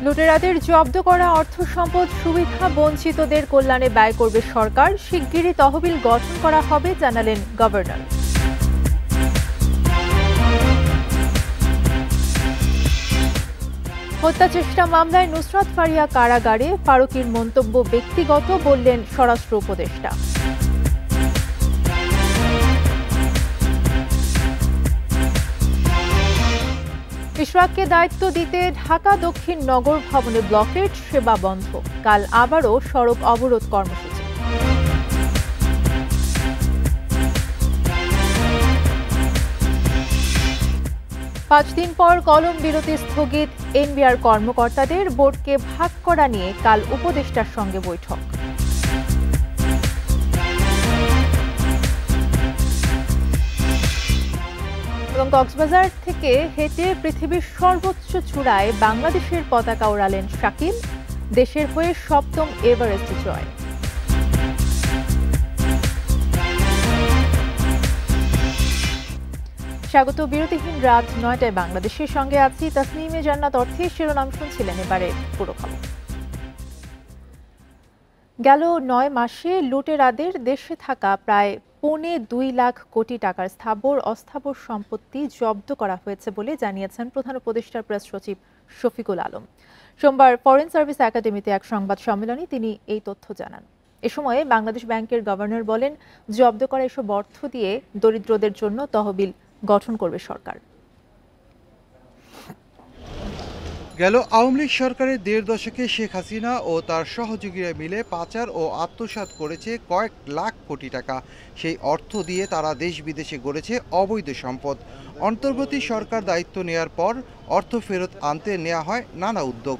লুটেরাদের জব্দ করা অর্থ সম্পদ সুবিধা বঞ্চিতদের কল্যাণে ব্যয় করবে সরকার। শিগগিরই তহবিল গঠন করা হবে জানালেন গভর্নর। হত্যা চেষ্টা মামলায় নুসরাত ফারিয়া কারাগারে, ফারুকীর মন্তব্য ব্যক্তিগত বললেন স্বরাষ্ট্র উপদেষ্টা। ইশরাককে দায়িত্ব দিতে ঢাকা দক্ষিণ নগর ভবনে ব্লকেট, সেবা বন্ধ। কাল আবারও সড়ক অবরোধ কর্মসূচি। পাঁচ দিন পর কলম বিরতি স্থগিত এনবিআর কর্মকর্তাদের। বোর্ডকে ভাগ করা নিয়ে কাল উপদেষ্টার সঙ্গে বৈঠক। এবং কক্সবাজার থেকে হেঁটে পৃথিবীর সর্বোচ্চ চূড়ায় বাংলাদেশের পতাকা ওড়ালেন শাকিল। দেশের হয়ে সপ্তম এভারেস্ট জয়। স্বাগত বিরতিহীন রাত ৯টায় বাংলাদেশের সঙ্গে আছি তাসনিমে জান্নাত। অর্থে শিরোনাম শুনছিলেন, এবারে পুরো খবর। গেল ৯ মাসে লুটেরাদের দেশে থাকা প্রায় ২.৫ লাখ কোটি টাকার স্থাবর অস্থাবর সম্পত্তি জব্দ করা হয়েছে বলে জানিয়েছেন প্রধান উপদেষ্টার প্রেস সচিব শফিকুল আলম। সোমবার ফরেন সার্ভিস একাডেমিতে এক সংবাদ সম্মেলনে তিনি এই তথ্য জানান। এ সময়ে বাংলাদেশ ব্যাংকের গভর্নর বলেন, জব্দ করা এসব অর্থ দিয়ে দরিদ্রদের জন্য তহবিল গঠন করবে সরকার। গেল আওয়ামী লীগ সরকারের ১.৫ দশকে শেখ হাসিনা ও তার সহযোগীরা মিলে পাচার ও আত্মসাৎ করেছে কয়েক লাখ কোটি টাকা। সেই অর্থ দিয়ে তারা দেশ বিদেশে গড়েছে অবৈধ সম্পদ। অন্তর্বর্তী সরকার দায়িত্ব নেয়ার পর অর্থ ফেরত আনতে নেওয়া হয় নানা উদ্যোগ।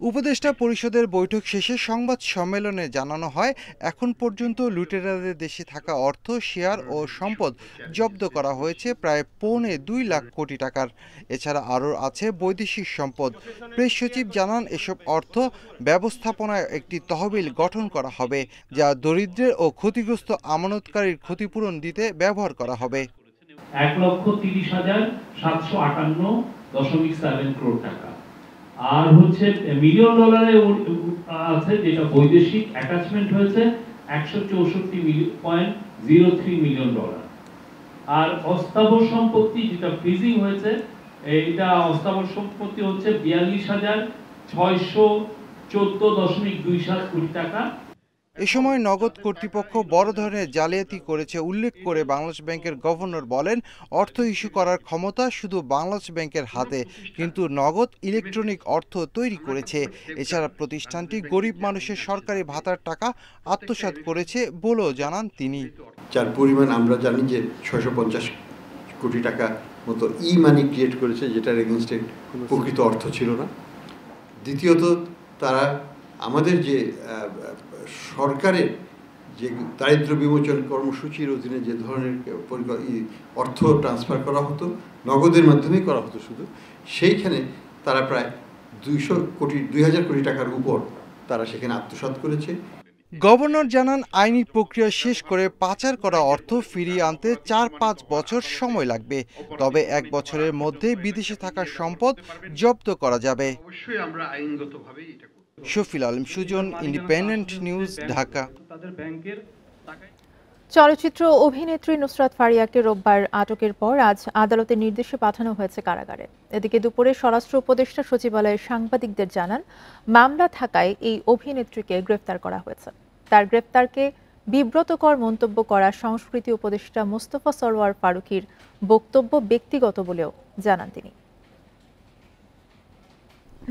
উপদেষ্টা পরিষদের বৈঠক শেষে সংবাদ সম্মেলনে জানানো হয়, এখন পর্যন্ত লুটেরাদের দেশে থাকা অর্থ, শেয়ার ও সম্পদ জব্দ করা হয়েছে প্রায় ২.৫ লাখ কোটি টাকার। এছাড়া আরও আছে বৈদেশিক সম্পদ। প্রেস সচিব জানান, এসব অর্থ ব্যবস্থাপনায় একটি তহবিল গঠন করা হবে, যা দরিদ্রের ও ক্ষতিগ্রস্ত আমানতকারীর ক্ষতিপূরণ দিতে ব্যবহার করা হবে। ১,৩০,৭৫৮.৭ করোড় টাকা। আর হচ্ছে মিলিয়ন ডলারে আছে, যেটা বৈদেশিক অ্যাটাচমেন্ট হয়েছে ১৬৪.03 মিলিয়ন ডলার। আর অস্থাবর সম্পত্তি যেটা ফ্রিজিং হয়েছে, এটা অস্থাবর সম্পত্তি হচ্ছে ৪২,৬১৪.২৭ কোটি টাকা। এ সময় নগদ কর্তৃপক্ষ বড় ধরনের জালিয়াতি করেছে উল্লেখ করে বাংলাদেশ ব্যাংকের গভর্নর বলেন, অর্থ ইস্যু করার ক্ষমতা শুধু বাংলাদেশ ব্যাংকের হাতে, কিন্তু নগদ ইলেকট্রনিক অর্থ তৈরি করেছে। এছাড়া প্রতিষ্ঠানটি গরিব মানুষের সরকারি ভাতার টাকা আত্মসাৎ করেছে বলেও জানান তিনি। যার পরিমাণ আমরা জানি যে ৬৫০ কোটি টাকা মতো ই মানি ক্রিয়েট করেছে, যেটার এগেনস্টে প্রকৃত অর্থ ছিল না। দ্বিতীয়ত, তারা আমাদের যে সরকারের যে দারিদ্র্য বিমোচন কর্মসূচির অধীনে যে ধরনের অর্থ ট্রান্সফার করা হতো, নগদের মাধ্যমেই করা হতো শুধু, সেইখানে তারা প্রায় ২০০০ কোটি টাকার উপর তারা সেখানে আত্মসাৎ করেছে। গভর্নর জানান, আইনি প্রক্রিয়া শেষ করে পাচার করা অর্থ ফিরিয়ে আনতে ৪-৫ বছর সময় লাগবে। তবে ১ বছরের মধ্যে বিদেশে থাকা সম্পদ জব্দ করা যাবে। অবশ্যই আমরা আইনগতভাবে এটা করব। Shafil Alam Sujan, independent news, Dhaka. চলচ্চিত্র অভিনেত্রী নুসরাত ফারিয়াকে রোববার আটকের পর আজ আদালতের নির্দেশে পাঠানো হয়েছে কারাগারে। এদিকে দুপুরে স্বরাষ্ট্র উপদেষ্টা সচিবালয়ে সাংবাদিকদের জানান, মামলা থাকায় এই অভিনেত্রীকে গ্রেফতার করা হয়েছে। তার গ্রেফতারকে বিব্রতকর মন্তব্য করা সংস্কৃতি উপদেষ্টা মোস্তফা সরওয়ার ফারুকীর বক্তব্য ব্যক্তিগত বলেও জানান তিনি।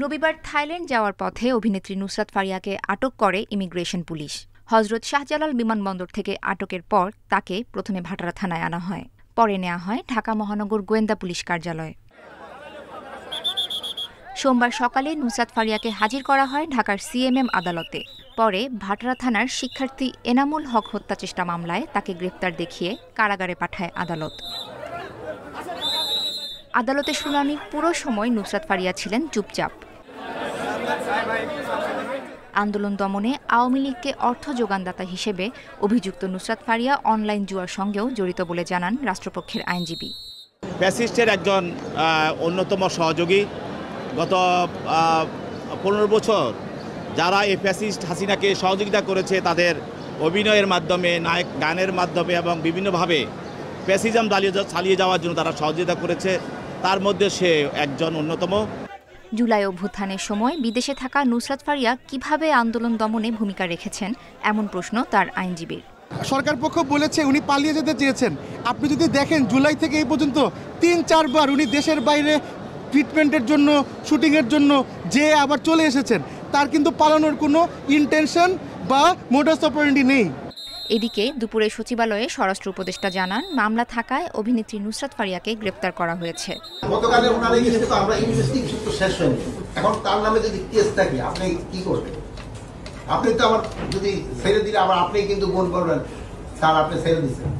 রবিবার থাইল্যান্ড যাওয়ার পথে অভিনেত্রী নুসরাত ফারিয়াকে আটক করে ইমিগ্রেশন পুলিশ। হজরত শাহজালাল বিমানবন্দর থেকে আটকের পর তাকে প্রথমে ভাটারা থানায় আনা হয়, পরে নেওয়া হয় ঢাকা মহানগর গোয়েন্দা পুলিশ কার্যালয়ে। সোমবার সকালে নুসরাত ফারিয়াকে হাজির করা হয় ঢাকার সিএমএম আদালতে। পরে ভাটারা থানার শিক্ষার্থী এনামুল হক হত্যা চেষ্টা মামলায় তাকে গ্রেফতার দেখিয়ে কারাগারে পাঠায় আদালত। আদালতে শুনানির পুরো সময় নুসরাত ফারিয়া ছিলেন চুপচাপ। আন্দোলন দমনে আওয়ামী লীগকে অর্থ যোগানদাতা হিসেবে অভিযুক্ত নুসরাত ফারিয়া অনলাইন জুয়ার সঙ্গেও জড়িত বলে জানান রাষ্ট্রপক্ষের আইনজীবী। ফ্যাসিস্টের একজন অন্যতম সহযোগী গত 15 বছর যারা এই ফ্যাসিস্ট হাসিনাকে সহযোগিতা করেছে তাদের অভিনয়ের মাধ্যমে, নায়ক গানের মাধ্যমে এবং বিভিন্নভাবে ফ্যাসিজম চালিয়ে যাওয়ার জন্য তারা সহযোগিতা করেছে, তার মধ্যে সে একজন অন্যতম। জুলাই অভ্যুত্থানের সময় বিদেশে থাকা নুসরাত ফারিয়া কিভাবে আন্দোলন দমনে ভূমিকা রেখেছেন এমন প্রশ্ন তার আইনজীবীর। সরকার পক্ষ বলেছে উনি পালিয়ে যেতে চেয়েছেন। আপনি যদি দেখেন জুলাই থেকে এই পর্যন্ত 3-4 বার উনি দেশের বাইরে ট্রিটমেন্টের জন্য, শুটিংয়ের জন্য যে আবার চলে এসেছেন, তার কিন্তু পালানোর কোনো ইন্টেনশন বা মোডাস অপারেন্ডি নেই। এদিকে দুপুরে সচিবালয়ে স্বরাষ্ট্র উপদেষ্টা জানান, মামলা থাকায় অভিনেত্রী নুসরাত ফারিয়াকে গ্রেপ্তার করা হয়েছে। গতকালে ওনার এগেইনস্টে তো আমরা ইনভেস্টিগেশন তো শেষ হয়নি, এখন তার নামে যদি কেস থাকে আপনি কি করবেন? আপনি তো আবার যদি ছেড়ে দিলে আবার আপনি কিন্তু গোল করবেন স্যার আপনি ছেড়ে দিচ্ছেন।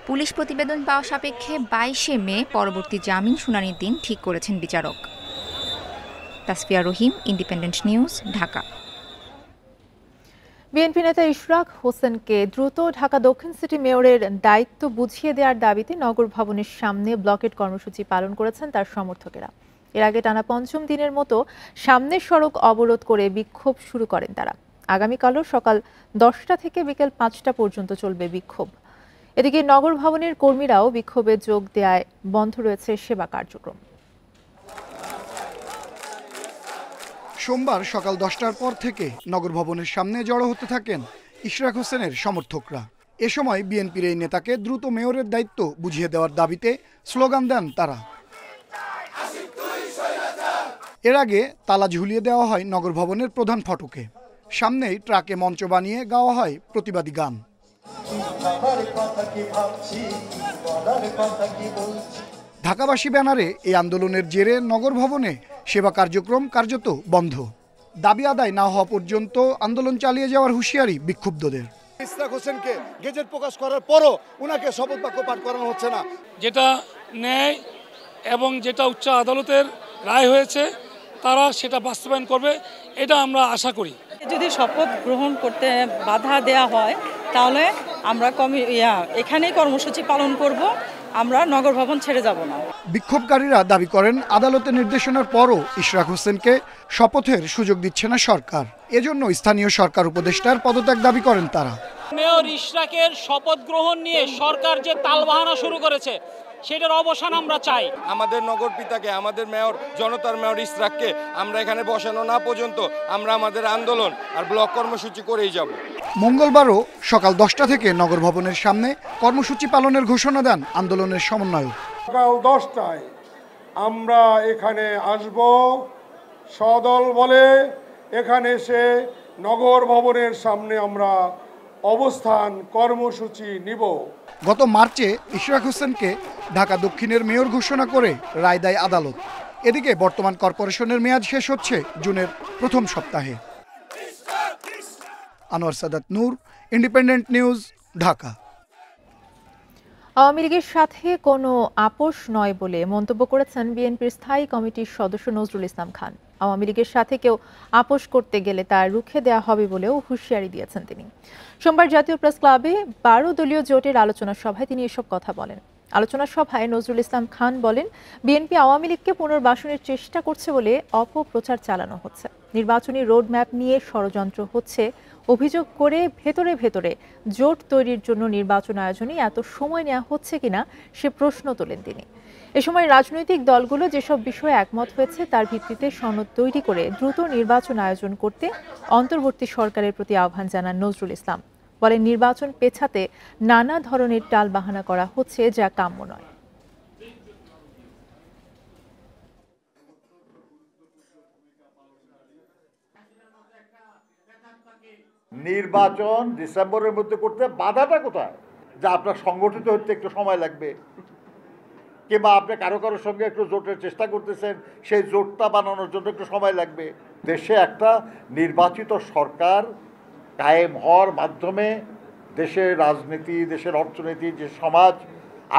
পুলিশ প্রতিবেদন পাওয়া সাপেক্ষে 22শে মে পরবর্তী জামিন শুনানির দিন ঠিক করেছেন বিচারক। তাসফিয়া রহিম, ইন্ডিপেন্ডেন্ট নিউজ, ঢাকা। বিএনপি নেতা ইশরাক হোসেনকে দ্রুত ঢাকা দক্ষিণ সিটি মেয়রের দায়িত্ব বুঝিয়ে দেওয়ার দাবিতে নগর ভবনের সামনে ব্লকেট কর্মসূচি পালন করেছেন তার সমর্থকেরা। এর আগে টানা 5ম দিনের মতো সামনের সড়ক অবরোধ করে বিক্ষোভ শুরু করেন তারা। আগামীকালও সকাল 10টা থেকে বিকেল 5টা পর্যন্ত চলবে বিক্ষোভ। এদিকে নগর ভবনের কর্মীরাও বিক্ষোভে যোগ দেওয়ায় বন্ধ রয়েছে সেবা কার্যক্রম। সোমবার সকাল 10টার পর থেকে নগর ভবনের সামনে জড়ো হতে থাকেন ইশরাক হোসেনের সমর্থকরা। এ সময় বিএনপির এই নেতাকে দ্রুত মেয়রের দায়িত্ব বুঝিয়ে দেওয়ার দাবিতে স্লোগান দেন তারা। এর আগে তালা ঝুলিয়ে দেওয়া হয় নগর ভবনের প্রধান ফটকে। সামনেই ট্রাকে মঞ্চ বানিয়ে গাওয়া হয় প্রতিবাদী গান। ঢাকাবাসী ব্যানারে এই আন্দোলনের জেরে নগর ভবনে সেবা কার্যক্রম কার্যত বন্ধ। দাবি আদায় না হওয়া পর্যন্ত আন্দোলন চালিয়ে যাওয়ার হুঁশিয়ারি বিক্ষুব্ধদের। ইশরাক হোসেনকে গেজেট প্রকাশ করার পরও ওনাকে শপথ বাক্য পাঠ করানো হচ্ছে না। যেটা ন্যায় এবং যেটা উচ্চ আদালতের রায় হয়েছে তারা সেটা বাস্তবায়ন করবে, এটা আমরা আশা করি। যদি শপথ গ্রহণ করতে বাধা দেয়া হয় তাহলে আমরা এখানেই কর্মসূচি পালন করব, আমরা নগর ভবন ছেড়ে যাব না। বিক্ষোভকারীরা দাবি করেন আদালতের নির্দেশনার পরও ইশরাক হোসেনকে শপথের সুযোগ দিচ্ছে না সরকার। এজন্য স্থানীয় সরকার উপদেষ্টার পদত্যাগ দাবি করেন তারা। মেয়র ইশরাকের শপথ গ্রহণ নিয়ে সরকার যে তালবাহানা শুরু করেছে সেটার অবসান আমরা চাই। আমাদের নগর পিতাকে, আমাদের মেয়র, জনতার মেয়র ইশরাককে আমরা এখানে বসানো না পর্যন্ত আমরা আমাদের আন্দোলন আর ব্লক কর্মসূচি করেই যাব। মঙ্গলবারও সকাল 10টা থেকে নগর ভবনের সামনে কর্মসূচি পালনের ঘোষণা দেন আন্দোলনের সমন্বয়ক। সকাল 10টায় আমরা এখানে আসব, সদল বলে এখানে এসে নগর ভবনের সামনে আমরা অবস্থান কর্মসূচি নিব। গত মার্চে ইশরাক হোসেনকে ঢাকা দক্ষিণের মেয়র ঘোষণা করে রায় দেয় আদালত। এদিকে বর্তমান কর্পোরেশনের মেয়াদ শেষ হচ্ছে জুনের প্রথম সপ্তাহে। আনোয়ার সাদাত নূর, ইন্ডিপেন্ডেন্ট নিউজ, ঢাকা। আওয়ামী লীগের সাথে কোনো আপোষ নয় বলে মন্তব্য করেছেন বিএনপির স্থায়ী কমিটির সদস্য নজরুল ইসলাম খান। আওয়ামী লীগের সাথে কেউ আপোষ করতে গেলে তা রুখে দেওয়া হবে বলেও হুঁশিয়ারি দিয়েছেন তিনি। সোমবার জাতীয় প্রেস ক্লাবে 12 দলীয় জোটের আলোচনা সভায় তিনি এসব কথা বলেন। আলোচনা সভায় নজরুল ইসলাম খান বলেন, বিএনপি আওয়ামী লীগকে পুনর্বাসনের চেষ্টা করছে বলে অপপ্রচার চালানো হচ্ছে। নির্বাচনী রোডম্যাপ নিয়ে ষড়যন্ত্র হচ্ছে অভিযোগ করে ভেতরে ভেতরে জোট তৈরির জন্য নির্বাচন আয়োজনে এত সময় নেওয়া হচ্ছে কিনা সে প্রশ্ন তোলেন তিনি। এ সময় রাজনৈতিক দলগুলো যেসব বিষয়ে একমত হয়েছে তার ভিত্তিতে সনদ তৈরি করে দ্রুত নির্বাচন আয়োজন করতে অন্তর্বর্তী সরকারের প্রতি আহ্বান জানান নজরুল ইসলাম। বলেন, নির্বাচন পেছাতে নানা ধরনের টালবাহানা করা হচ্ছে, যা কাম্য নয়। নির্বাচন ডিসেম্বরের মধ্যে করতে বাধাটা কোথায়? যে আপনার সংগঠিত হতে একটু সময় লাগবে, কিংবা আপনি কারো কারোর সঙ্গে একটু জোটের চেষ্টা করতেছেন, সেই জোটটা বানানোর জন্য একটু সময় লাগবে। দেশে একটা নির্বাচিত সরকার কায়েম হওয়ার মাধ্যমে দেশের রাজনীতি, দেশের অর্থনীতি, যে সমাজ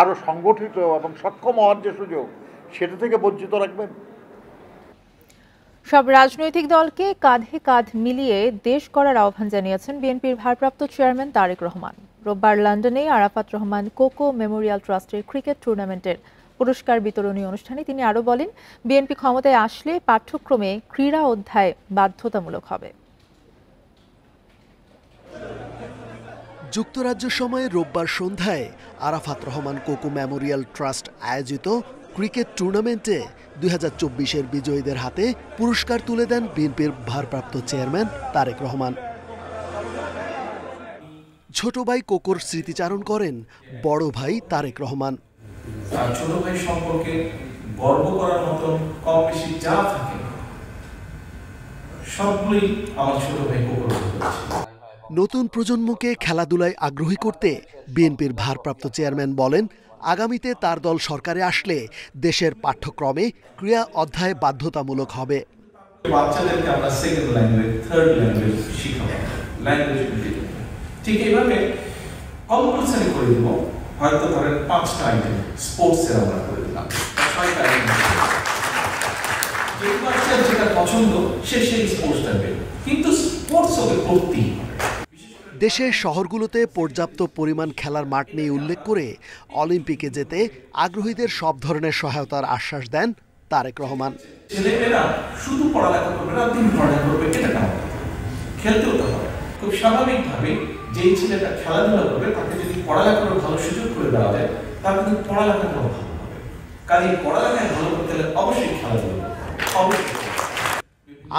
আরও সংগঠিত এবং সক্ষম হওয়ার যে সুযোগ, সেটা থেকে বঞ্চিত রাখবেন। সব রাজনৈতিক দলকে কাঁধে কাঁধ মিলিয়ে দেশ গড়ার আহ্বান জানিয়েছেন বিএনপির ভারপ্রাপ্ত চেয়ারম্যান তারেক রহমান। রোববার লন্ডনে আরাফাত রহমান কোকো মেমোরিয়াল ট্রাস্টের ক্রিকেট টুর্নামেন্টের পুরস্কার বিতরণী অনুষ্ঠানে তিনি আরও বলেন, বিএনপি ক্ষমতায় আসলে পাঠ্যক্রমে ক্রীড়া অধ্যায় বাধ্যতামূলক হবে। যুক্তরাজ্য সময়ে রোববার সন্ধ্যায় Arafat Rahman cocoa Memorial trust আয়োজিত ক্রিকেট টুর্নামেন্টে 2024-এর বিজয়ীদের হাতে পুরস্কার তুলে দেন বিএনপির ভারপ্রাপ্ত চেয়ারম্যান তারেক রহমান। ছোট ভাই কোকোর স্মৃতিচারণ করেন বড় ভাই তারেক রহমান। ছোট ভাই সম্পর্কে গর্ব করার মতো কম বেশি যা থাকে সবগুলোই আমার ছোট ভাই কোকোর করেছে। নতুন প্রজন্মকে খেলাধুলায় আগ্রহী করতে বিএনপির ভারপ্রাপ্ত চেয়ারম্যান বলেন, আগামীতে তার দল সরকারে আসলে দেশের পাঠ্যক্রমে ক্রীড়া অধ্যায় বাধ্যতামূলক হবে। বাচ্চাদেরকে আমরা সেকেন্ড ল্যাঙ্গুয়েজ, থার্ড ল্যাঙ্গুয়েজ শিখাবো, ল্যাঙ্গুয়েজ ঠিক এইভাবে কম্পালসারি করে দিব। হয়তো ধরেন 5টা আইটেম স্পোর্টসের আমরা করে দিলাম, 6টা আইটেম যে বাচ্চার যেটা পছন্দ সে সেই স্পোর্টসটা নেবে, কিন্তু স্পোর্টস ওকে করতেই হবে। দেশের শহরগুলোতে পর্যাপ্ত পরিমাণ খেলার মাঠ নিয়ে উল্লেখ করে অলিম্পিকে যেতে আগ্রহীদের সব ধরনের সহায়তার আশ্বাস দেন তারেক রহমান। ছেলেমেয়েরা শুধু পড়ালেখা করবে না, দিন পড়ালেখা করবে, এটা কেন খেলতেও তো হবে। খুব স্বাভাবিকভাবে যেই ছেলেটা খেলাধুলা করবে তাকে যদি পড়ালেখার ভালো সুযোগ করে দেওয়া যায়, তার কিন্তু পড়ালেখাটাও ভালো হবে। কাজে পড়ালেখায় ভালো করতে হলে অবশ্যই খেলাধুলা অবশ্যই।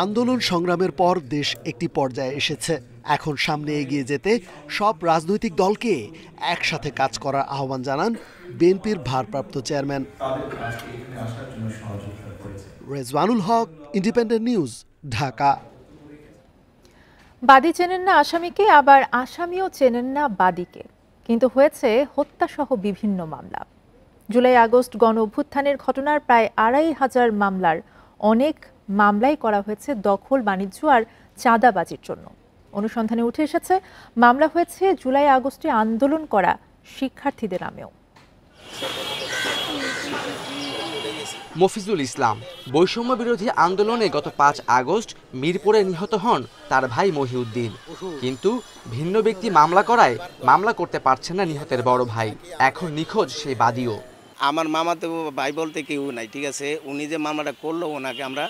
আন্দোলন সংগ্রামের পর দেশ একটি পর্যায়ে এসেছে। এখন সামনে এগিয়ে যেতে সব রাজনৈতিক দলকে একসাথে কাজ করার আহ্বান জানান বিএনপির ভারপ্রাপ্ত চেয়ারম্যান। রেজওয়ানুল হক, ইন্ডিপেন্ডেন্ট নিউজ, ঢাকা। বাদী চেনেন না আসামিকে, আবার আসামিও চেনেন না বাদীকে, কিন্তু হয়েছে হত্যাসহ বিভিন্ন মামলা। জুলাই আগস্ট গণ অভ্যুত্থানের ঘটনার প্রায় ২৫০০ মামলার অনেক মামলাই করা হয়েছে দখল, বাণিজ্য আর চাঁদাবাজির জন্য। অনুসন্ধানে উঠে এসেছে মামলা হয়েছে জুলাই আগস্টে আন্দোলন করা শিক্ষার্থীদের নামেও। মফিজুল ইসলাম বৈষম্য বিরোধী আন্দোলনে গত ৫ আগস্ট মিরপুরে নিহত হন তার ভাই মহিউদ্দিন, কিন্তু ভিন্ন ব্যক্তি মামলা করায় মামলা করতে পারছেন না নিহতের বড় ভাই। এখন নিখোঁজ সেই বাদীও। আমার মামাতো ভাই বলতে কেউ নাই, ঠিক আছে। উনি যে মামলাটা করলো ওনাকে আমরা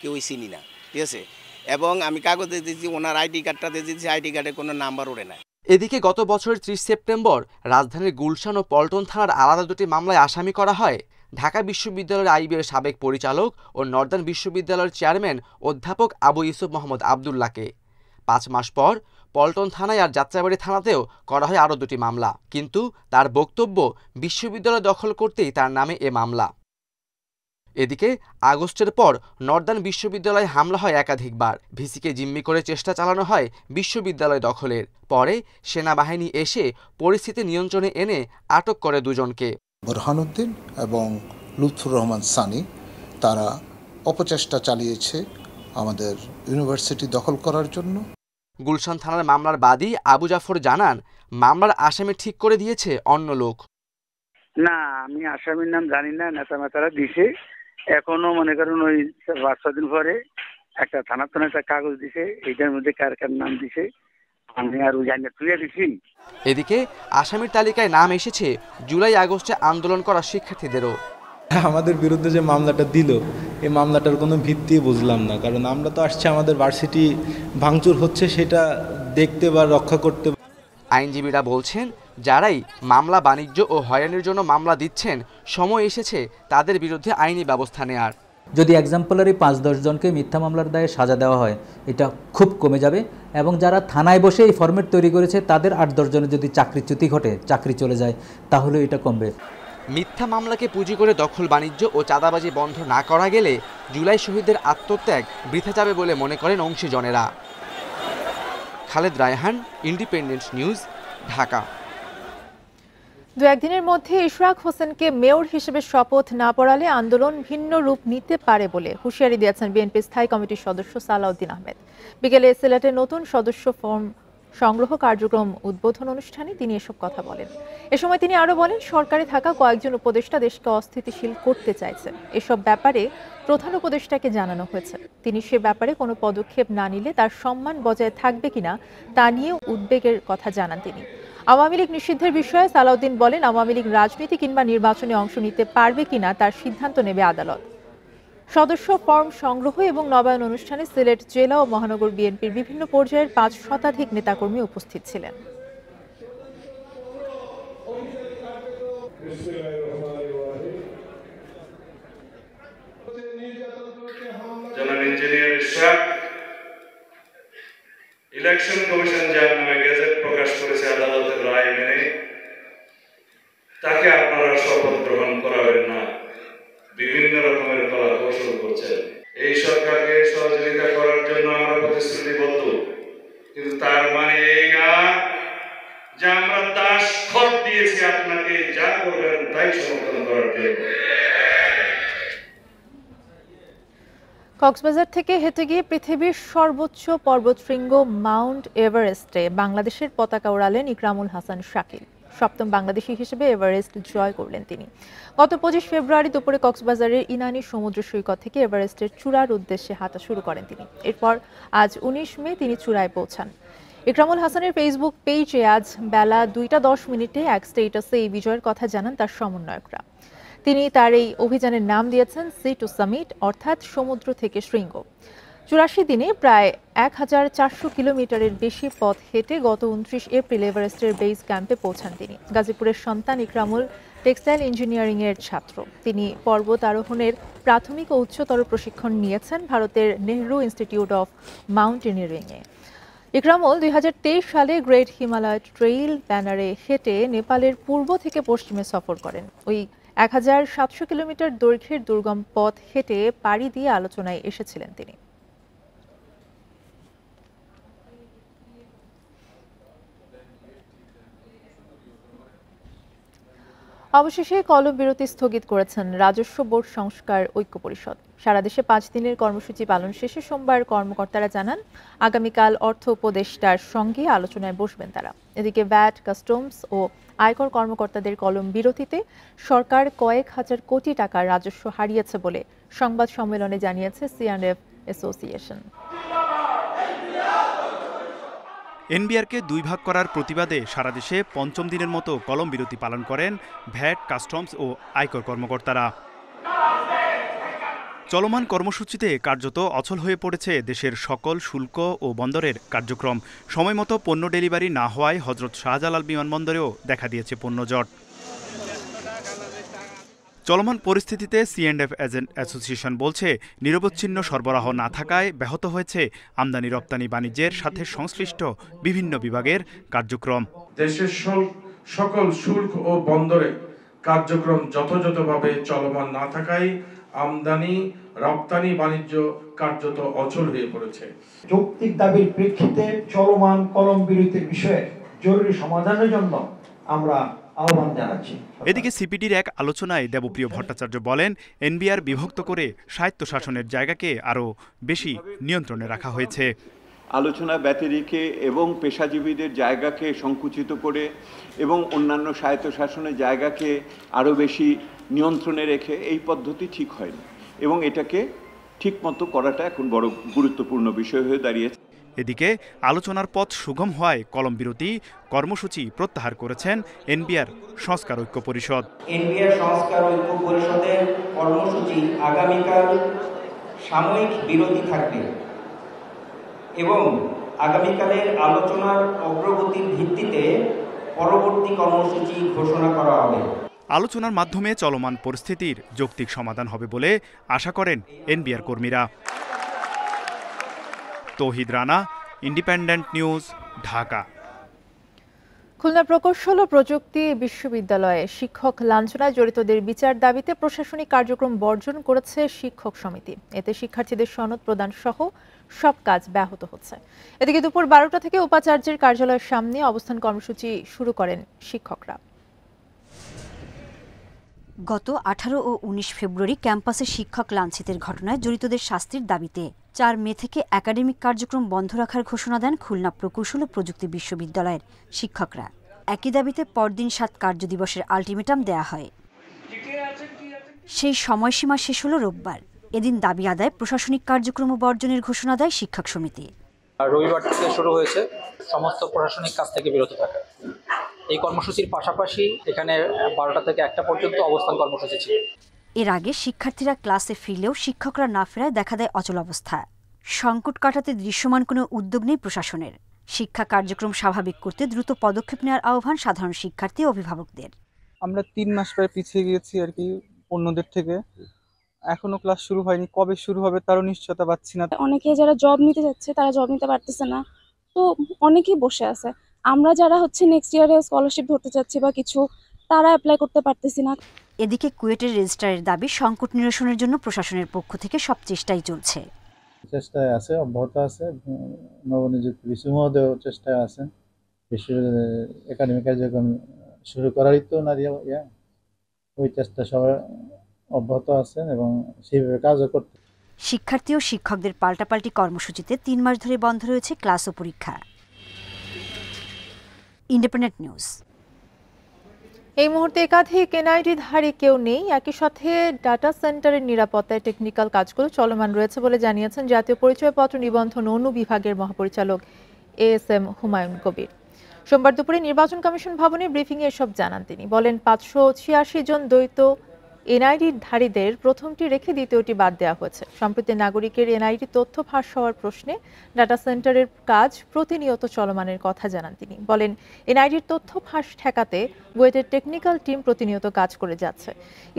কেউই চিনি না, ঠিক আছে। এবং আমি কাগজে দিয়েছি, ওনার আইডি কার্ডটা দিয়েছি, আইডি কার্ডে কোনো নাম্বার ওঠে না। এদিকে গত বছরের ৩০ সেপ্টেম্বর রাজধানীর গুলশান ও পল্টন থানার আলাদা দুটি মামলায় আসামি করা হয় ঢাকা বিশ্ববিদ্যালয়ের আইবির সাবেক পরিচালক ও নর্দার্ন বিশ্ববিদ্যালয়ের চেয়ারম্যান অধ্যাপক আবু ইউসুফ মোহাম্মদ আবদুল্লাহকে। ৫ মাস পর পল্টন থানায় আর যাত্রাবাড়ি থানাতেও করা হয় আরও দুটি মামলা, কিন্তু তার বক্তব্য বিশ্ববিদ্যালয় দখল করতেই তার নামে এ মামলা। এদিকে আগস্টের পর নর্দার্ন বিশ্ববিদ্যালয়ে হামলা হয় একাধিকবার। ভিসিকে জিম্মি করে চেষ্টা চালানো হয় বিশ্ববিদ্যালয় দখলের। পরে সেনাবাহিনী এসে পরিস্থিতি নিয়ন্ত্রণে এনে আটক করে দুজনকে। বুরহানুদ্দিন এবং লুৎফুর রহমান সানি তারা অপচেষ্টা চালিয়েছে আমাদের ইউনিভার্সিটি দখল করার জন্য। গুলশান থানার মামলার বাদী আবু জাফর জানান, মামলার আসামি ঠিক করে দিয়েছে অন্য লোক। না, আমি আসামির নাম জানি না, নেতামেতারা দিছে। এখনো মনে করুন ওই ৫-৬ দিন পরে একটা থানার থানা একটা কাগজ দিছে, এইটার মধ্যে কার কার নাম দিছে আমি আর জানি না, তুলে দিছি। এদিকে আসামির তালিকায় নাম এসেছে জুলাই আগস্টে আন্দোলন করা শিক্ষার্থীদেরও। আমাদের বিরুদ্ধে যে মামলাটা দিল, এই মামলাটার কোনো ভিত্তি বুঝলাম না, কারণ আমরা তো আসছি আমাদের ভার্সিটি ভাঙচুর হচ্ছে সেটা দেখতে বা রক্ষা করতে। আইনজীবীরা বলছেন, যারাই মামলা বাণিজ্য ও হয়রানির জন্য মামলা দিচ্ছেন, সময় এসেছে তাদের বিরুদ্ধে আইনি ব্যবস্থা নেওয়ার। যদি এক্সাম্পলারি ৫-১০ জনকে মিথ্যা মামলার দায়ে সাজা দেওয়া হয়, এটা খুব কমে যাবে। এবং যারা থানায় বসে এই ফরম্যাট তৈরি করেছে তাদের ৮-১০ জনের যদি চাকরিচ্যুতি ঘটে, চাকরি চলে যায়, তাহলে এটা কমবে। মিথ্যা মামলাকে পুঁজি করে দখল, বাণিজ্য ও চাঁদাবাজি বন্ধ না করা গেলে জুলাই শহীদদের আত্মত্যাগ বৃথা যাবে বলে মনে করেন অংশীজনেরা। Khaled Raihan, independent news, Dhaka. ২-১ দিনের মধ্যে ইশরাক হোসেনকে মেয়র হিসেবে শপথ না পড়ালে আন্দোলন ভিন্ন রূপ নিতে পারে বলে হুঁশিয়ারি দিয়েছেন বিএনপি স্থায়ী কমিটির সদস্য সালাউদ্দিন আহমেদ। বিকেলে সিলেটের নতুন সদস্য ফর্ম সংগ্রহ কার্যক্রম উদ্বোধন অনুষ্ঠানে তিনি এসব কথা বলেন। এ সময় তিনি আরও বলেন, সরকারে থাকা কয়েকজন উপদেষ্টা দেশকে অস্থিতিশীল করতে চাইছে। এসব ব্যাপারে প্রধান উপদেষ্টাকে জানানো হয়েছে। তিনি সে ব্যাপারে কোনো পদক্ষেপ না নিলে তার সম্মান বজায় থাকবে কিনা তা নিয়ে উদ্বেগের কথা জানান তিনি। আওয়ামী লীগ নিষিদ্ধের বিষয়ে সালাউদ্দিন বলেন, আওয়ামী লীগ রাজনীতি কিংবা নির্বাচনে অংশ নিতে পারবে কিনা তার সিদ্ধান্ত নেবে আদালত। সদস্য ফর্ম সংগ্রহ এবং নবায়ন অনুষ্ঠানে সিলেট জেলা ও মহানগর বিএনপির বিভিন্ন পর্যায়ের 5 শতাধিক নেতাকর্মী উপস্থিত ছিলেন। জনাব ইঞ্জিনিয়ার ইশরাক ইলেকশন কমিশন যার নামে গেজেট প্রকাশ করেছে আদালতের রায় মেনে, তাকে আপনারা শপথ গ্রহণ করাবেন না, বিভিন্ন রকমের কলা কৌশল করছেন। এই সরকারকে সহযোগিতা করার জন্য আমরা প্রতিশ্রুতিবদ্ধ, কিন্তু তার মানে এই না যে আমরা দাস খত দিয়েছি আপনাকে, যা করবেন তাই সমর্থন করার জন্য। কক্সবাজার থেকে হেঁটে গিয়ে পৃথিবীর সর্বোচ্চ পর্বতশৃঙ্গ মাউন্ট এভারেস্টে বাংলাদেশের পতাকা ওড়ালেন ইকরামুল হাসান শাকিল। 7ম বাংলাদেশি হিসেবে এভারেস্ট জয় করলেন তিনি। গত 25 ফেব্রুয়ারি দুপুরে কক্সবাজারের ইনানি সমুদ্র সৈকত থেকে এভারেস্টের চূড়ার উদ্দেশ্যে হাঁটা শুরু করেন তিনি। এরপর আজ 19 মে তিনি চূড়ায় পৌঁছান। ইকরামুল হাসানের ফেসবুক পেজে আজ বেলা 2:10 এক স্ট্যাটাসে এই বিজয়ের কথা জানান তার সমন্বয়করা। তিনি তার এই অভিযানের নাম দিয়েছেন সি টু সামিট, অর্থাৎ সমুদ্র থেকে শৃঙ্গ। 84 দিনে প্রায় 1400 কিলোমিটারের বেশি পথ হেঁটে গত 29 এপ্রিল এভারেস্টের বেস ক্যাম্পে পৌঁছান তিনি। গাজীপুরের সন্তান ইকরামুল টেক্সটাইল ইঞ্জিনিয়ারিং এর ছাত্র। তিনি পর্বত আরোহণের প্রাথমিক ও উচ্চতর প্রশিক্ষণ নিয়েছেন ভারতের নেহরু ইনস্টিটিউট অফ মাউন্টেনিয়ারিং-এ। ইকরামুল 2023 সালে গ্রেট হিমালয় ট্রেইল ব্যানারে হেঁটে নেপালের পূর্ব থেকে পশ্চিমে সফর করেন। ওই 1700 কিলোমিটার দৈর্ঘ্যের দুর্গম পথ হেঁটে পাড়ি দিয়ে আলোচনায় এসেছিলেন তিনি। অবশেষে কলম বিরতি স্থগিত করেছেন রাজস্ব বোর্ড সংস্কার ঐক্য পরিষদ। সারা দেশে 5 দিনের কর্মসূচি পালন শেষে সোমবার কর্মকর্তারা জানান, আগামীকাল অর্থ উপদেষ্টার সঙ্গে আলোচনায় বসবেন তারা। এদিকে ভ্যাট, কাস্টমস ও আয়কর কর্মকর্তাদের কলম বিরতিতে সরকার কয়েক হাজার কোটি টাকার রাজস্ব হারিয়েছে বলে সংবাদ সম্মেলনে জানিয়েছে সিএনএফ অ্যাসোসিয়েশন। এনবিআরকে 2 ভাগ করার প্রতিবাদে সারা দেশে 5ম দিনের মতো কলম বিরতি পালন করেন ভ্যাট, কাস্টমস ও আয়কর কর্মকর্তারা। চলমান কর্মসূচিতে কার্যত অচল হয়ে পড়েছে দেশের সকল শুল্ক ও বন্দরের কার্যক্রম। সময়মতো পণ্য ডেলিভারি না হওয়ায় হযরত শাহজালাল বিমানবন্দরেও দেখা দিয়েছে পণ্যজট। চলমান পরিস্থিতিতে সিএন্ডএফ এজেন্ট অ্যাসোসিয়েশন বলছে, নিরবচ্ছিন্ন সরবরাহ না থাকায় ব্যাহত হয়েছে আমদানি রপ্তানি বাণিজ্যের সাথে সংশ্লিষ্ট বিভিন্ন বিভাগের কার্যক্রম। দেশের সকল শুল্ক ও বন্দরে কার্যক্রম যথাযথভাবে চলমান না থাকায় আমদানি রপ্তানি বাণিজ্য কার্যত অচল হয়ে পড়েছে। যৌক্তিক দাবির প্রেক্ষিতে চলমান কলম বিরতির বিষয়ে জরুরি সমাধানের জন্য আমরা আহ্বান জানাচ্ছি। এদিকে সিপিডির এক আলোচনায় দেবপ্রিয় ভট্টাচার্য বলেন, এনবিআর বিভক্ত করে স্বায়ত্তশাসনের জায়গাকে আরও বেশি নিয়ন্ত্রণে রাখা হয়েছে। আলোচনা ব্যতিরেকে এবং পেশাজীবীদের জায়গাকে সংকুচিত করে এবং অন্যান্য স্বায়ত্তশাসনের জায়গাকে আরও বেশি নিয়ন্ত্রণে রেখে এই পদ্ধতি ঠিক হয়নি এবং এটাকে ঠিকমতো করাটা এখন বড় গুরুত্বপূর্ণ বিষয় হয়ে দাঁড়িয়েছে। এদিকে আলোচনার পথ সুগম হওয়ায় কলম বিরতি কর্মসূচি প্রত্যাহার করেছেন এনবিআর সংস্কার ঐক্য পরিষদ। এনবিআর সংস্কার ঐক্য পরিষদের কর্মসূচি আগামীকাল সাময়িক বিরতি থাকবে এবং আগামীকালের আলোচনার অগ্রগতির ভিত্তিতে পরবর্তী কর্মসূচি ঘোষণা করা হবে। আলোচনার মাধ্যমে চলমান পরিস্থিতির যৌক্তিক সমাধান হবে বলে আশা করেন এনবিআর কর্মীরা। তৌহিদ রানা, ইন্ডিপেন্ডেন্ট নিউজ, ঢাকা। খুলনা প্রকৌশল ও প্রযুক্তি বিশ্ববিদ্যালয়ে শিক্ষক লাঞ্ছনায় জড়িতদের বিচার দাবিতে প্রশাসনিক কার্যক্রম বর্জন করেছে শিক্ষক সমিতি। এতে শিক্ষার্থীদের সনদ প্রদান সহ সব কাজ ব্যাহত হচ্ছে। এদিকে দুপুর 12টা থেকে উপাচার্যের কার্যালয়ের সামনে অবস্থান কর্মসূচি শুরু করেন শিক্ষকরা। গত 18 ও 19 ফেব্রুয়ারি ক্যাম্পাসে শিক্ষক লাঞ্ছিতের ঘটনায় জড়িতদের শাস্তির দাবিতে 4 মে থেকে একাডেমিক কার্যক্রম বন্ধ রাখার ঘোষণা দেন খুলনা প্রকৌশল ও প্রযুক্তি বিশ্ববিদ্যালয়ের শিক্ষকরা। একই দাবিতে পরদিন 7 কার্যদিবসের আলটিমেটাম দেয়া হয়। সেই সময়সীমা শেষ হল রোববার। এদিন দাবি আদায় প্রশাসনিক কার্যক্রম বর্জনের ঘোষণা দেয় শিক্ষক সমিতি। রবিবার থেকে শুরু হয়েছে সমস্ত প্রশাসনিক কাজ থেকে বিরত থাকা এই কর্মসূচির পাশাপাশি এখানে 12টা থেকে 1টা পর্যন্ত অবস্থান কর্মসূচি ছিল। এর আগে শিক্ষার্থীরা ক্লাসে ফিরলেও শিক্ষকরা না ফেরায় দেখা দেয় অচলাবস্থা। সংকট কাটাতে দৃশ্যমান কোনো উদ্যোগ নেই প্রশাসনের। শিক্ষা কার্যক্রম স্বাভাবিক করতে দ্রুত পদক্ষেপ নেওয়ার আহ্বান সাধারণ শিক্ষার্থী ও অভিভাবকদের। আমরা 3 মাস প্রায় পিছিয়ে গিয়েছি আর কি অন্যদের থেকে। এখনো ক্লাস শুরু হয়নি, কবে শুরু হবে তারও নিশ্চয়তা পাচ্ছি না। অনেকে যারা জব নিতে যাচ্ছে তারা জব নিতে পারতেছে না, তো অনেকেই বসে আছে। আমরা যারা নেক্সট ইয়ারে স্কলারশিপ ধরতে চাচ্ছি বা কিছু, তারা অ্যাপ্লাই করতে পারতেছি না। এদিকে কুয়েটের রেজিস্ট্রারের দাবি সংকট নিরসনের জন্য প্রশাসনের পক্ষ থেকে সব চেষ্টাই চলছে। চেষ্টায় আছে, অব্যাহত আছে। নবনিযুক্ত ভিসি মহোদয় চেষ্টায় আছেন একাডেমিক কার্যক্রম শুরু করারই তো ওই চেষ্টা সবাই অব্যাহত আছেন এবং সেইভাবে কাজও করতে। শিক্ষার্থী ও শিক্ষকদের পাল্টাপাল্টি কর্মসূচিতে 3 মাস ধরে বন্ধ রয়েছে ক্লাস ও পরীক্ষা। Independent news. এই মুহূর্তে একাধিক এনআইডি-ধারী কেউ নেই, একই সাথে ডাটা সেন্টারের নিরাপত্তায় টেকনিক্যাল কাজগুলো চলমান রয়েছে বলে জানিয়েছেন জাতীয় পরিচয়পত্র নিবন্ধন অনুবিভাগের মহাপরিচালক ASM হুমায়ুন কবির। সোমবার দুপুরে নির্বাচন কমিশন ভবনে ব্রিফিংয়ে এসব জানান তিনি। বলেন 586 জন দ্বৈত এনআইডি-ধারীদের প্রথমটি রেখে দ্বিতীয়টি বাদ দেওয়া হয়েছে। সম্প্রতি নাগরিকের এনআইডি তথ্য ফাঁস হওয়ার প্রশ্নে ডাটা সেন্টারের কাজ প্রতিনিয়ত চলমানের কথা জানান তিনি। বলেন এনআইডির তথ্য ফাঁস ঠেকাতে বুয়েটের টেকনিক্যাল টিম প্রতিনিয়ত কাজ করে যাচ্ছে।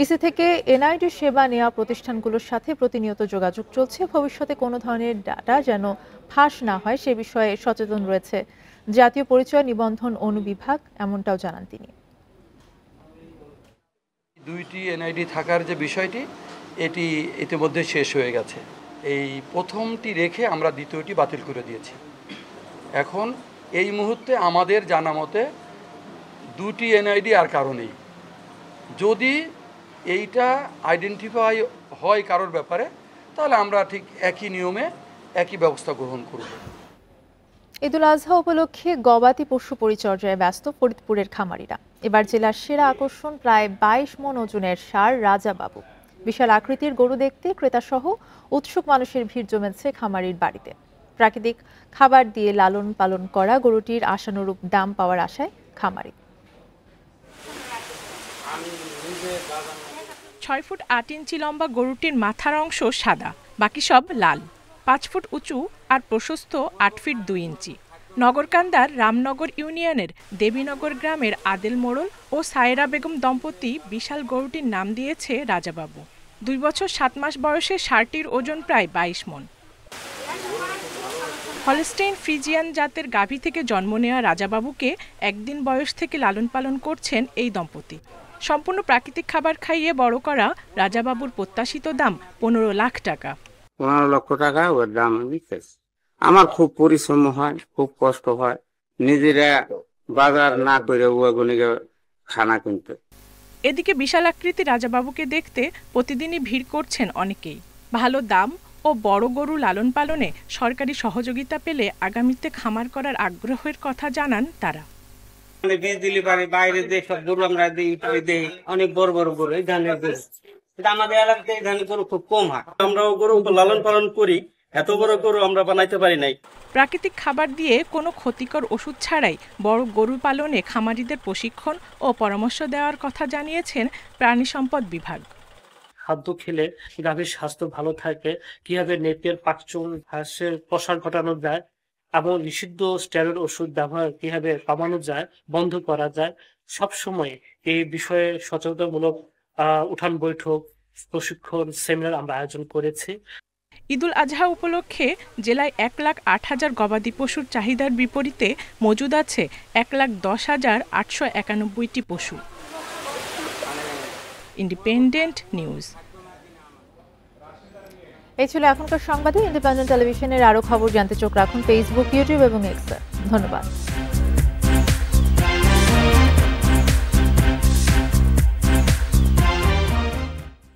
ইসি থেকে এনআইডি সেবা নেওয়া প্রতিষ্ঠানগুলোর সাথে প্রতিনিয়ত যোগাযোগ চলছে। ভবিষ্যতে কোনো ধরনের ডাটা যেন ফাঁস না হয় সে বিষয়ে সচেতন রয়েছে জাতীয় পরিচয় নিবন্ধন অনুবিভাগ, এমনটাও জানান তিনি। দুইটি এনআইডি থাকার যে বিষয়টি, এটি ইতিমধ্যে শেষ হয়ে গেছে। এই প্রথমটি রেখে আমরা দ্বিতীয়টি বাতিল করে দিয়েছি। এখন এই মুহূর্তে আমাদের জানা মতে 2টি এনআইডি আর কারো নেই। যদি এইটা আইডেন্টিফাই হয় কারোর ব্যাপারে, তাহলে আমরা ঠিক একই নিয়মে একই ব্যবস্থা গ্রহণ করব। ঈদুল আজহা উপলক্ষে গবাদি পশু পরিচর্যায় ব্যস্ত ফরিদপুরের খামারিরা। এবার জেলার সেরা আকর্ষণ প্রায় 22 মণ ওজনের ষাঁড় রাজাবাবু। বিশাল আকৃতির গরু দেখতে ক্রেতাসহ উৎসুক মানুষের ভিড় জমেছে খামারির বাড়িতে। প্রাকৃতিক খাবার দিয়ে লালন পালন করা গরুটির আশানুরূপ দাম পাওয়ার আশায় খামারি। 6 ফুট 8 ইঞ্চি লম্বা গরুটির মাথার অংশ সাদা, বাকি সব লাল। 5 ফুট উঁচু আর প্রশস্ত 8 ফিট 2 ইঞ্চি। নগরকান্দার রামনগর ইউনিয়নের দেবীনগর গ্রামের আদেল মোড়ল ও সায়রা বেগম দম্পতি বিশাল গরুটির নাম দিয়েছে রাজাবাবু। 2 বছর 7 মাস বয়সে ষাঁড়টির ওজন প্রায় 22 মণ। হলস্টেইন ফ্রিজিয়ান জাতের গাভী থেকে জন্ম নেওয়া রাজাবাবুকে একদিন বয়স থেকে লালন পালন করছেন এই দম্পতি। সম্পূর্ণ প্রাকৃতিক খাবার খাইয়ে বড় করা রাজাবাবুর প্রত্যাশিত দাম 15 লাখ টাকা। 15 লক্ষ টাকা ওর দাম দিতেছে। আমার খুব পরিশ্রম হয়, খুব কষ্ট হয়, নিজেরা বাজার না করে ওগুনিকে খানা কিনতে। এদিকে বিশাল আকৃতি রাজাবাবুকে দেখতে প্রতিদিনই ভিড় করছেন অনেকেই। ভালো দাম ও বড় গরু লালন পালনে সরকারি সহযোগিতা পেলে আগামীতে খামার করার আগ্রহের কথা জানান তারা। বীজ দিলে পারে বাইরে যে সব গরু আমরা দিই অনেক বড় বড় গরু, এই ধানের গরু। আমাদের এলাকাতে এই ধানের গরু খুব কম হয়। আমরাও গরু লালন পালন করি, এত বড় গরু আমরা বানাইতে পারি নাই। প্রাকৃতিক খাবার দিয়ে কোনো ক্ষতিকর ওষুধ ছাড়াই বড় গরু পালনে খামারিদের প্রশিক্ষণ ও পরামর্শ দেওয়ার কথা জানিয়েছেন প্রাণী সম্পদ বিভাগ। খাদ্য খেলে গাভীর স্বাস্থ্য ভালো থাকে, কিভাবে নেপিয়ার পাকচুল ঘাসের প্রসার ঘটানো যায় এবং নিষিদ্ধ স্টেরয়েড ওষুধ ব্যবহার কিভাবে কমানো যায়, বন্ধ করা যায়, সব সময় এই বিষয়ে সচেতনমূলক উঠান বৈঠক, প্রশিক্ষণ, সেমিনার আমরা আয়োজন করেছি। ঈদুল আজহা উপলক্ষে জেলায় 1,08,000 গবাদি পশুর চাহিদার বিপরীতে মজুদ আছে 1,10,891টি পশু। Independent news. এই ছিল এখনকার সংবাদে। ইন্ডিপেন্ডেন্ট টেলিভিশনের আরো খবর জানতে চোখ রাখুন ফেসবুক, ইউটিউব এবং এক্সে। ধন্যবাদ।